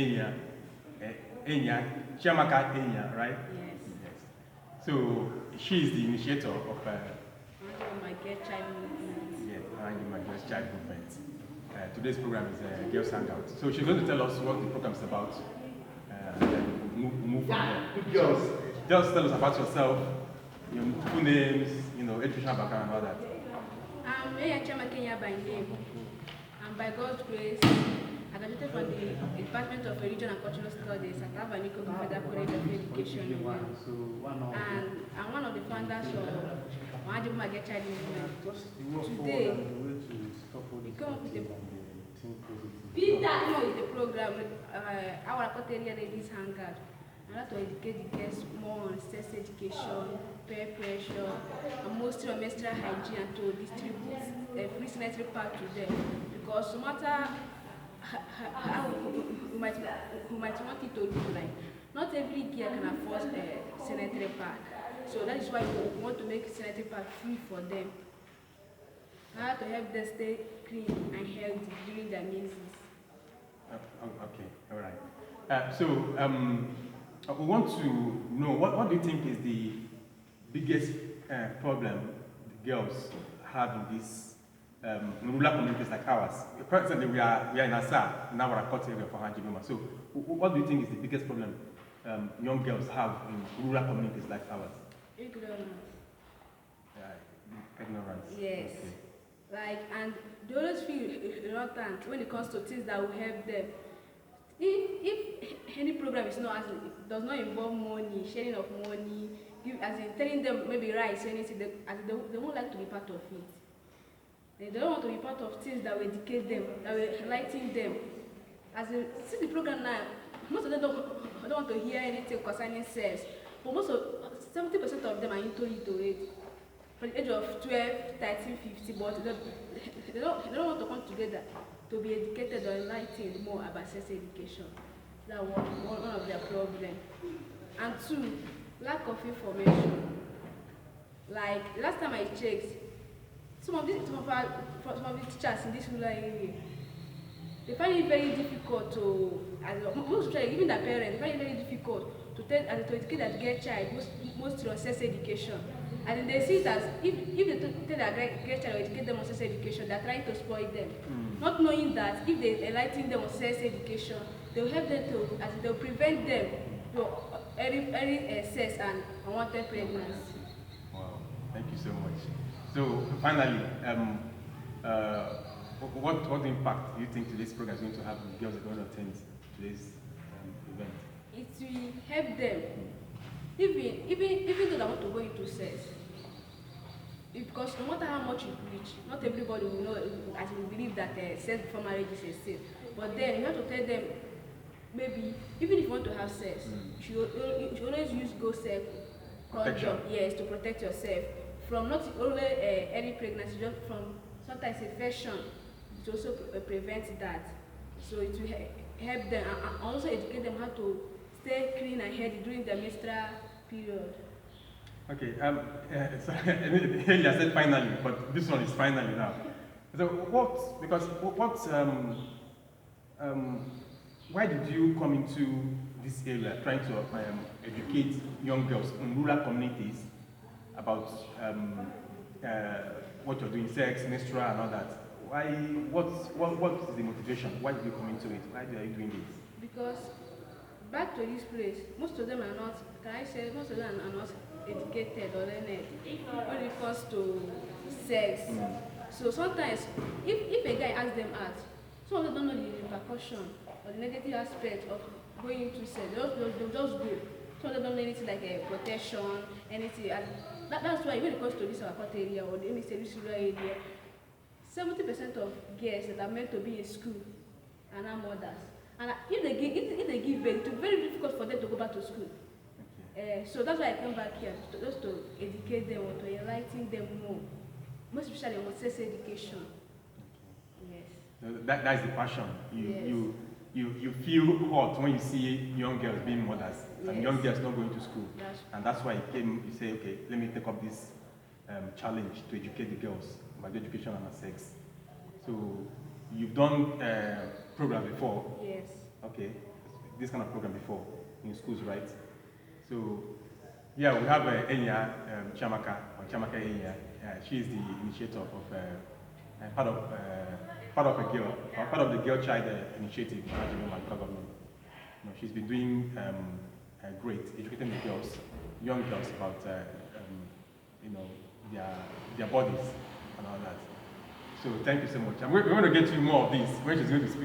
Enya, Enya, Chiamaka Enya, right? Yes. So she is the initiator of My Get Child movement. yes, my Girls Child movement. Today's program is Girls Hangout. So she's going to tell us what the program is about. Then we'll move from there. Good girls. Just tell us about yourself, your full names, educational background and all that. I'm Chiamaka Enya by name. And by God's grace, I graduated from the Department of Religion and Cultural Studies at Abaniko Federal College of Education. And I'm one of the founders of My Get Child movement. Today, we come up with the program, our Aquateria Ladies Hangout. I like to educate the guests more on sex education, peer pressure, and mostly on menstrual hygiene, and to distribute a free sanitary pad to them. Because no matter how we might want it to look like, not every girl can afford a sanitary pad. So that is why we want to make sanitary pad free for them. How to help them stay clean and healthy during their menses. Okay, all right. We want to know what do you think is the biggest problem the girls have in this rural communities like ours? Presently, we are in Asa, in our court area for Hanjibima. So, what do you think is the biggest problem young girls have in rural communities like ours? Ignorance. Ignorance. Yes. Okay. And they always feel reluctant when it comes to things that will help them. If any program is not does not involve money, sharing of money, as in telling them maybe rights, anything, they won't like to be part of it. They don't want to be part of things that will educate them, that will enlighten them. Since the program now, most of them don't want to hear anything concerning sex, but 70% of them are into it. From the age of 12, 13, 15, but they don't want to come together to be educated or enlightened more about sex education. That's one of their problems. And two, lack of information. Like last time I checked, some of the teachers in this rural area, they find it very difficult to, even their parents, they find it very difficult to educate their girl child mostly on sex education. And they see it as if they tell their girl child or educate them on sex education, they're trying to spoil them. Not knowing that if they enlighten them on sex education, they'll help them they'll prevent them from early sex and unwanted pregnancy. Wow, thank you so much. So finally, what impact do you think today's program is going to have on girls that are going to attend today's event? It will help them, even though they want to go into sex. Because no matter how much you preach, not everybody will know, as you believe that sex before marriage is a sin. But then you have to tell them, maybe even if you want to have sex, you should always use sex condom, yes, to protect yourself from not only early pregnancy, just from sometimes infection. It also prevents that. So it will help them and also educate them how to stay clean and healthy during the menstrual period. Okay, earlier I said finally, but this one is finally now. So why did you come into this area trying to educate young girls in rural communities about what you're doing, sex, menstrual and all that? What is the motivation? Why did you come into it? Why are you doing this? Because back to this place, most of them are not, most of them are not educated or learned when it comes to sex. So sometimes, if a guy asks them out, some of them don't know the repercussion or the negative aspect of going into sex. They'll just go. Some of them don't know anything like protection, anything. And that's why when it comes to this our court area or this rural area, 70% of girls that are meant to be in school are now mothers. And if they give birth, it's very difficult for them to go back to school. So that's why I came back here, just to educate them or to enlighten them more, most especially on sex education. Yes. So that's the passion. You feel hot when you see young girls being mothers and young girls not going to school. And that's why you say, okay, let me take up this challenge to educate the girls about education and sex. So you've done program before. Yes. Okay. this kind of program before in schools, right? So, yeah, we have Enya Chamaka, or Chamaka Enya. She is the initiator of part of a girl, or part of the Girl Child Initiative, management by local government. You know, she's been doing great, educating the girls, young girls about you know, their bodies and all that. So thank you so much. We're going to get you more of this when she's going to speak.